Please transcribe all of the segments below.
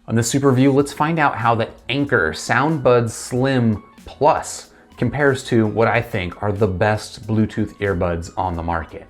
On this super review, let's find out how the Anker SoundBuds Slim Plus compares to what I think are the best Bluetooth earbuds on the market.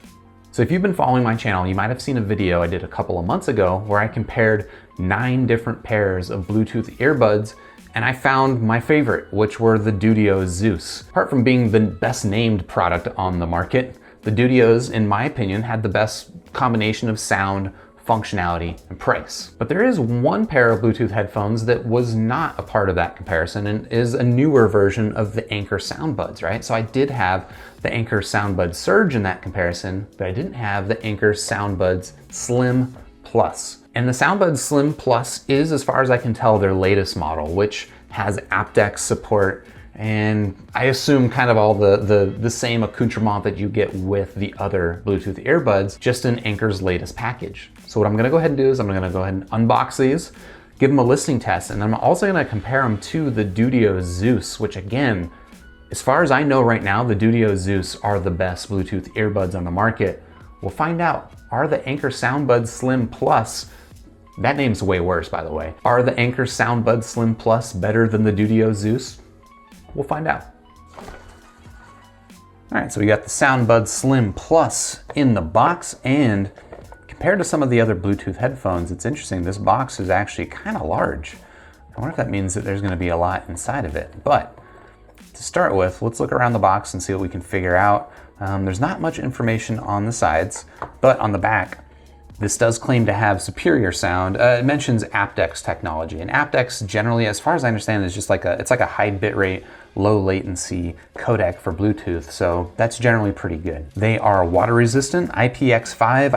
So if you've been following my channel, you might have seen a video I did a couple of months ago where I compared 9 different pairs of Bluetooth earbuds, and I found my favorite, which were the Dudios Zeus. Apart from being the best named product on the market, the Dudios, in my opinion, had the best combination of sound, functionality, and price. But there is one pair of Bluetooth headphones that was not a part of that comparison and is a newer version of the Anker SoundBuds, right? So I did have the Anker SoundBuds Surge in that comparison, but I didn't have the Anker SoundBuds Slim Plus. And the SoundBuds Slim Plus is, as far as I can tell, their latest model, which has aptX support and I assume kind of all the same accoutrement that you get with the other Bluetooth earbuds, just in Anker's latest package. So what I'm gonna go ahead and do is I'm gonna go ahead and unbox these, give them a listening test, and I'm also gonna compare them to the Dudios Zeus, which again, as far as I know right now, the Dudios Zeus are the best Bluetooth earbuds on the market. We'll find out, are the Anker SoundBuds Slim Plus, that name's way worse by the way, are the Anker SoundBuds Slim Plus better than the Dudios Zeus? We'll find out. All right, so we got the SoundBuds Slim Plus in the box, and compared to some of the other Bluetooth headphones, it's interesting, this box is actually kind of large. I wonder if that means that there's gonna be a lot inside of it. But to start with, let's look around the box and see what we can figure out. There's not much information on the sides, but on the back, this does claim to have superior sound. It mentions aptX technology, and aptX generally, as far as I understand, is just like it's like a high bitrate, low latency codec for Bluetooth, so that's generally pretty good. They are water resistant, IPX5.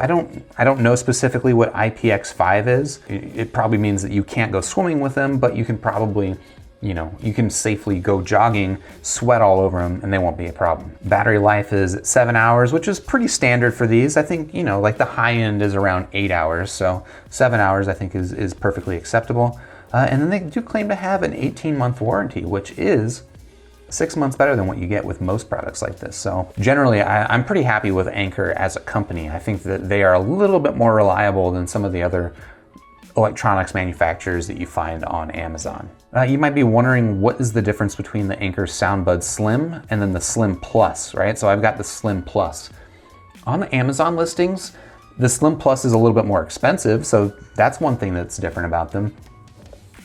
I don't know specifically what IPX5 is. It probably means that you can't go swimming with them, but you can probably, you can safely go jogging, sweat all over them, and they won't be a problem. Battery life is 7 hours, which is pretty standard for these. I think, like the high end is around 8 hours, so 7 hours I think is perfectly acceptable. And then they do claim to have an 18-month warranty, which is 6 months better than what you get with most products like this. So generally, I'm pretty happy with Anker as a company. I think that they are a little bit more reliable than some of the other electronics manufacturers that you find on Amazon. You might be wondering, what is the difference between the Anker SoundBuds Slim and then the Slim Plus, right? So I've got the Slim Plus. On the Amazon listings, the Slim Plus is a little bit more expensive, so that's one thing that's different about them.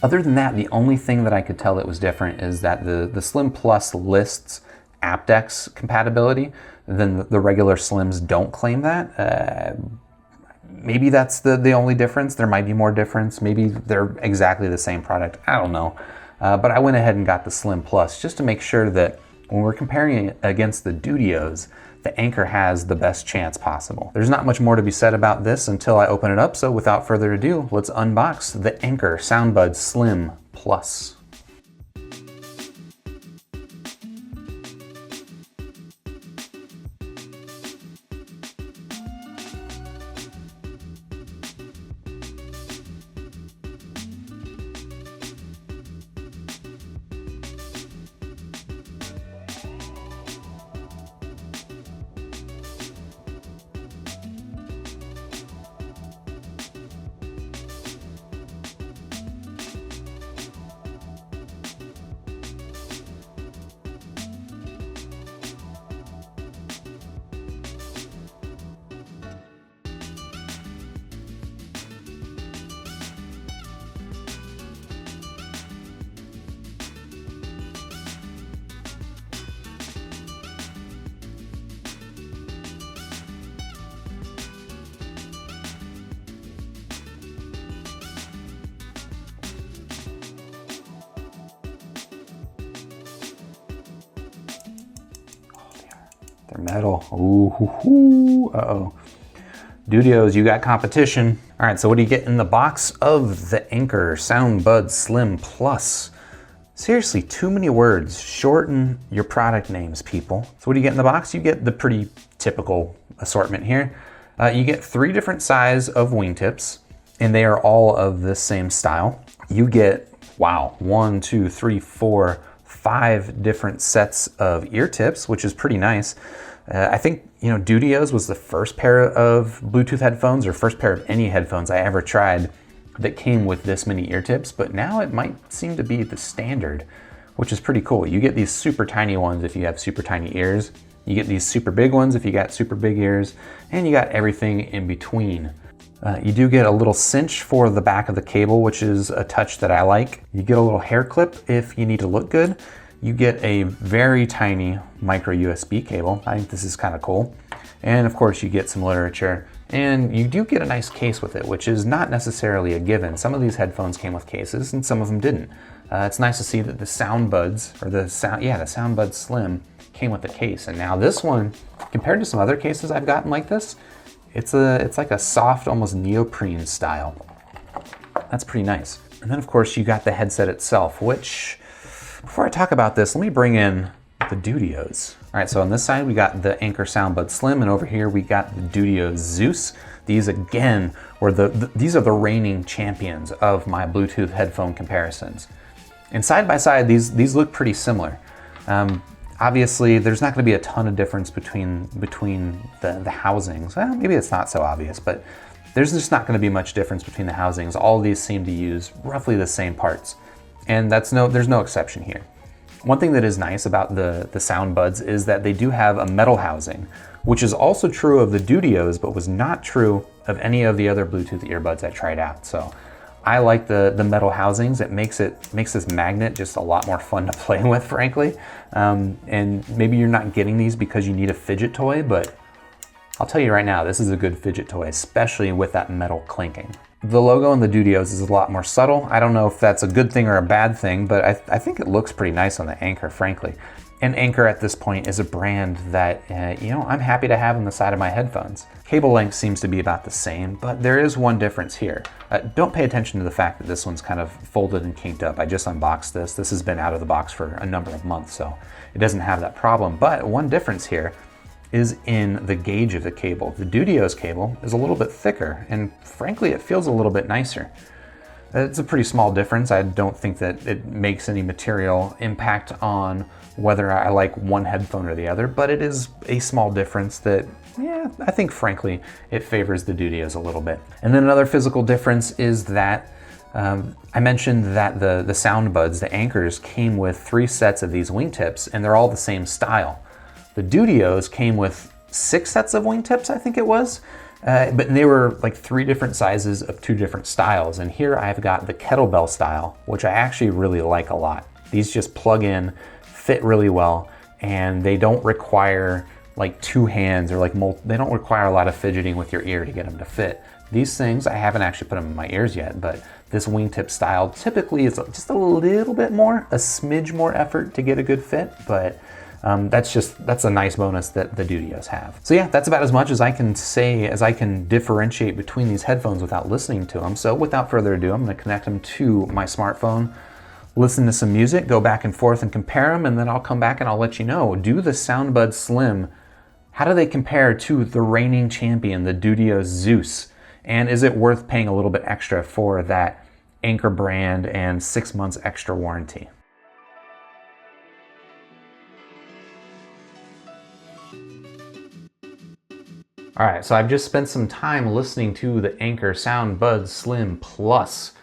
Other than that, the only thing that I could tell that was different is that the Slim Plus lists aptX compatibility, then the regular Slims don't claim that. Maybe that's the only difference. There might be more difference. Maybe they're exactly the same product. I don't know. But I went ahead and got the Slim Plus just to make sure that when we're comparing it against the Dudios, the Anker has the best chance possible. There's not much more to be said about this until I open it up, so without further ado, let's unbox the Anker SoundBuds Slim Plus. They're metal. Ooh, uh-oh. Dudios, you got competition. All right, so what do you get in the box of the Anker SoundBuds Slim Plus? Seriously, too many words. Shorten your product names, people. So what do you get in the box? You get the pretty typical assortment here. You get 3 different sizes of wingtips, and they are all of the same style. You get, wow, 1, 2, 3, 4, 5 different sets of ear tips, which is pretty nice. I think, Dudios was the first pair of Bluetooth headphones, or first pair of any headphones I ever tried that came with this many ear tips, but now it might seem to be the standard, which is pretty cool. You get these super tiny ones if you have super tiny ears. You get these super big ones if you got super big ears, and you got everything in between. You do get a little cinch for the back of the cable, which is a touch that I like. You get a little hair clip if you need to look good. You get a very tiny micro USB cable. I think this is kind of cool. And of course you get some literature, and you do get a nice case with it, which is not necessarily a given. Some of these headphones came with cases and some of them didn't. It's nice to see that the SoundBuds, or the SoundBuds Slim came with a case. And now this one, compared to some other cases I've gotten like this, it's like a soft, almost neoprene style. That's pretty nice. And then of course you got the headset itself, which, before I talk about this, let me bring in the Dudios. All right, so on this side we got the Anker SoundBuds Slim, and over here we got the Dudios Zeus. These again were these are the reigning champions of my Bluetooth headphone comparisons. And side by side, these look pretty similar. Obviously, there's not going to be a ton of difference between the housings. Well, maybe it's not so obvious, but there's just not going to be much difference between the housings. All of these seem to use roughly the same parts, and there's no exception here. One thing that is nice about the SoundBuds is that they do have a metal housing, which is also true of the Dudios, but was not true of any of the other Bluetooth earbuds I tried out. So I like the metal housings. It makes this magnet just a lot more fun to play with, frankly. And maybe you're not getting these because you need a fidget toy, but I'll tell you right now, this is a good fidget toy, especially with that metal clinking. The logo on the Dudios is a lot more subtle. I don't know if that's a good thing or a bad thing, but I think it looks pretty nice on the Anker, frankly. And Anker at this point is a brand that, I'm happy to have on the side of my headphones. Cable length seems to be about the same, but there is one difference here. Don't pay attention to the fact that this one's kind of folded and kinked up. I just unboxed this. This has been out of the box for a number of months, so it doesn't have that problem. But one difference here is in the gauge of the cable. The Dudios cable is a little bit thicker, and frankly, it feels a little bit nicer. It's a pretty small difference. I don't think that it makes any material impact on whether I like one headphone or the other, but it is a small difference that, I think frankly, it favors the Dudios a little bit. And then another physical difference is that I mentioned that the SoundBuds, the Ankers, came with 3 sets of these wingtips, and they're all the same style. The Dudios came with 6 sets of wingtips, I think it was, but they were like 3 different sizes of 2 different styles. And here I've got the kettlebell style, which I actually really like a lot. These just plug in, fit really well, and they don't require like 2 hands or they don't require a lot of fidgeting with your ear to get them to fit. These things, I haven't actually put them in my ears yet, but this wingtip style typically is just a little bit more, a smidge more effort to get a good fit, but that's a nice bonus that the Dudios have. So yeah, that's about as much as I can say, as I can differentiate between these headphones without listening to them. So without further ado, I'm gonna connect them to my smartphone, listen to some music, go back and forth and compare them, and then I'll come back and I'll let you know, do the SoundBuds Slim, how do they compare to the reigning champion, the Dudios Zeus? And is it worth paying a little bit extra for that Anker brand and 6 months extra warranty? All right, so I've just spent some time listening to the Anker SoundBuds Slim Plus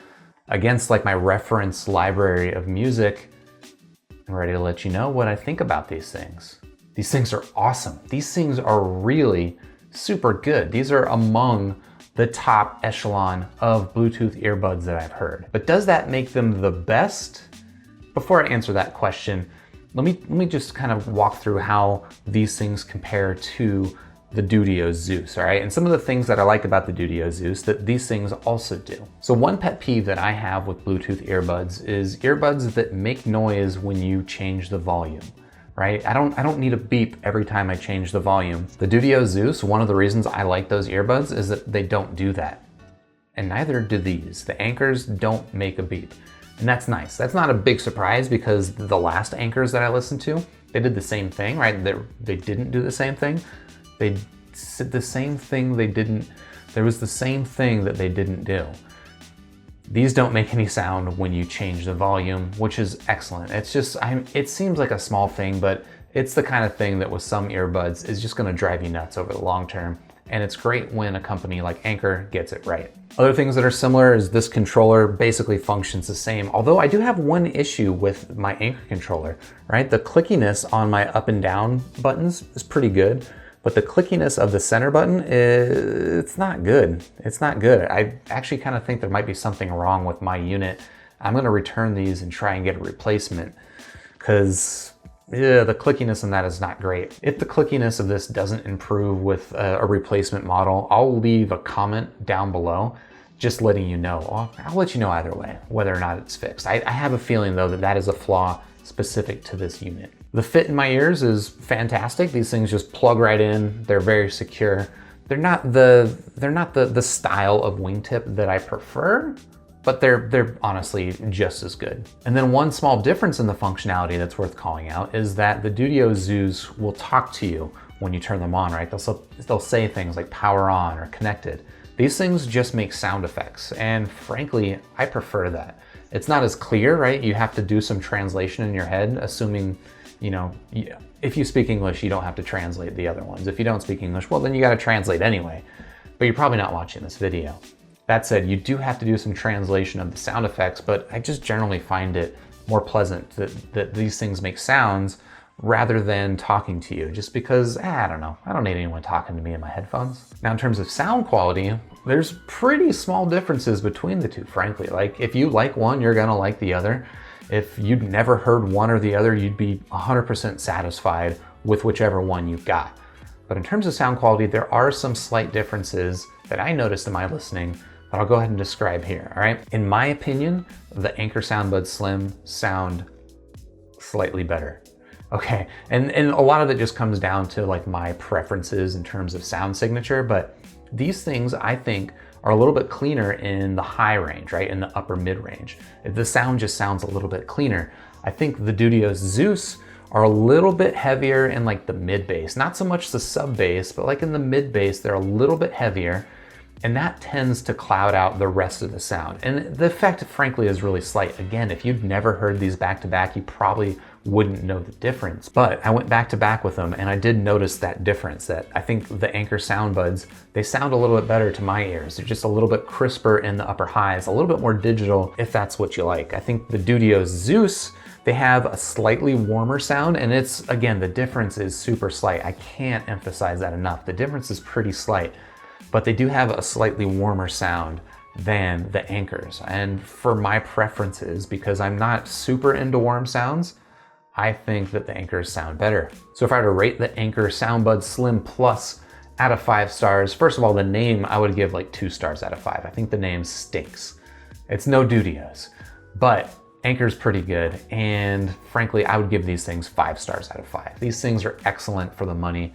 against like my reference library of music. I'm ready to let you know what I think about these things. These things are awesome. These things are really super good. These are among the top echelon of Bluetooth earbuds that I've heard. But does that make them the best? Before I answer that question, let me just kind of walk through how these things compare to the Dudios Zeus, all right? And some of the things that I like about the Dudios Zeus that these things also do. So one pet peeve that I have with Bluetooth earbuds is earbuds that make noise when you change the volume, right? I don't need a beep every time I change the volume. The Dudios Zeus, one of the reasons I like those earbuds is that they don't do that. And neither do these. The Ankers don't make a beep. And that's nice. That's not a big surprise because the last Ankers that I listened to, they did the same thing, right? They didn't do the same thing. They said the same thing they didn't, there was the same thing that they didn't do. These don't make any sound when you change the volume, which is excellent. It's just, it seems like a small thing, but it's the kind of thing that with some earbuds is just gonna drive you nuts over the long term. and it's great when a company like Anker gets it right. Other things that are similar is this controller basically functions the same, although I do have one issue with my Anker controller, right? The clickiness on my up and down buttons is pretty good, but the clickiness of the center button, it's not good. It's not good. I actually kind of think there might be something wrong with my unit. I'm gonna return these and try and get a replacement, because the clickiness in that is not great. If the clickiness of this doesn't improve with a replacement model, I'll leave a comment down below just letting you know. I'll let you know either way, whether or not it's fixed. I have a feeling though that that is a flaw specific to this unit. The fit in my ears is fantastic. These things just plug right in. They're very secure. They're not the style of wingtip that I prefer, but they're honestly just as good. And then one small difference in the functionality that's worth calling out is that the Dudios Zeus will talk to you when you turn them on, right? They'll say things like power on or connected. These things just make sound effects, and frankly, I prefer that. It's not as clear, right? You have to do some translation in your head, assuming, you know, if you speak English, you don't have to translate the other ones. If you don't speak English, well, then you gotta translate anyway, but you're probably not watching this video. That said, you do have to do some translation of the sound effects, but I just generally find it more pleasant that these things make sounds rather than talking to you, just because, I don't know, I don't need anyone talking to me in my headphones. Now, in terms of sound quality, there's pretty small differences between the two, frankly. Like, if you like one, you're gonna like the other. If you'd never heard one or the other, you'd be 100% satisfied with whichever one you've got. But in terms of sound quality, there are some slight differences that I noticed in my listening that I'll go ahead and describe here, all right? In my opinion, the Anker SoundBuds Slim sound slightly better. Okay, and a lot of it just comes down to like my preferences in terms of sound signature, but these things I think are a little bit cleaner in the high range, right? In the upper mid range. The sound just sounds a little bit cleaner. I think the Dudios Zeus are a little bit heavier in like the mid bass, not so much the sub bass, but like in the mid bass, they're a little bit heavier, and that tends to cloud out the rest of the sound. And the effect, frankly, is really slight. Again, if you've never heard these back to back, you probably wouldn't know the difference. But I went back to back with them, and I did notice that difference, that I think the Anker SoundBuds, they sound a little bit better to my ears. They're just a little bit crisper in the upper highs, a little bit more digital, if that's what you like. I think the Dudios Zeus, they have a slightly warmer sound, and it's, again, the difference is super slight. I can't emphasize that enough. The difference is pretty slight, but they do have a slightly warmer sound than the Ankers. And for my preferences, because I'm not super into warm sounds, I think that the Ankers sound better. So if I were to rate the Anker SoundBuds Slim Plus out of 5 stars, first of all, the name I would give like 2 stars out of 5. I think the name stinks. It's no Dudios, but Anker's pretty good, and frankly, I would give these things 5 stars out of 5. These things are excellent for the money.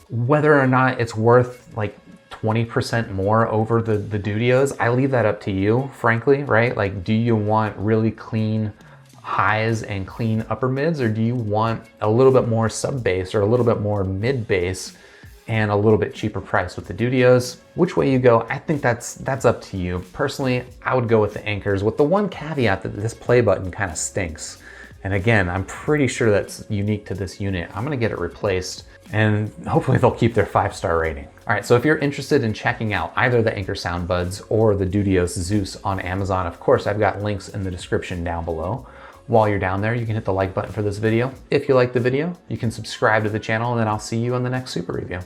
Whether or not it's worth like 20% more over the Dudios, I leave that up to you, frankly, right? Like, do you want really clean highs and clean upper mids, or do you want a little bit more sub bass or a little bit more mid bass and a little bit cheaper price with the Dudios? Which way you go, I think that's up to you. Personally, I would go with the Ankers, with the one caveat that this play button kind of stinks. And again, I'm pretty sure that's unique to this unit. I'm gonna get it replaced, and hopefully they'll keep their 5-star rating. All right, so if you're interested in checking out either the Anker SoundBuds or the Dudios Zeus on Amazon, of course, I've got links in the description down below. While you're down there, you can hit the like button for this video. If you like the video, you can subscribe to the channel, and then I'll see you on the next super review.